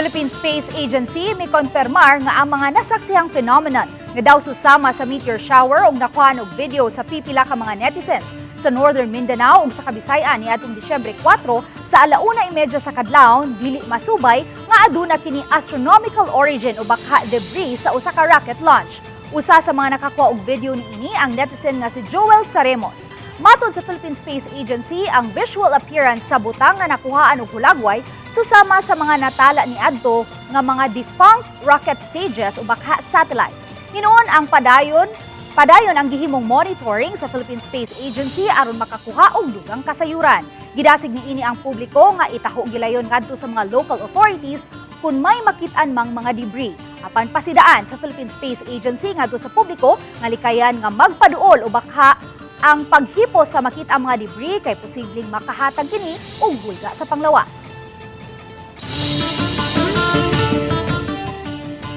Philippine Space Agency mikonpirmar nga ang mga nasaksihang phenomenon nga daw susama sa meteor shower ug nakuhaan og video sa pipila ka mga netizens sa Northern Mindanao ug sa Kabisay-an niadtung Disyembre 4 sa 1:30 sa kadlawon dili masubay nga aduna kini astronomical origin o bakha debri sa usa ka rocket launch. Usa sa mga nakakuha og video niini ang netizen nga si Joel Saremos. Matod sa Philippine Space Agency, ang visual appearance sa butang nga nakuhaan og hulagway susama sa mga natala niadto nga mga defunct rocket stages o bakha satellites. Hinuon ang padayon ang gihimong monitoring sa Philippine Space Agency aron makakuha og dugang kasayuran. Gidasig niini ang publiko nga itaho gilayon ngadto sa mga local authorities kung may makitaan mang mga debris. Apan pasidaan sa Philippine Space Agency ngadto sa publiko nga likayan nga magpaduol o bakha ang paghipos sa makita ang mga debris kay posibleng makahatag kini og bulga sa panglawas.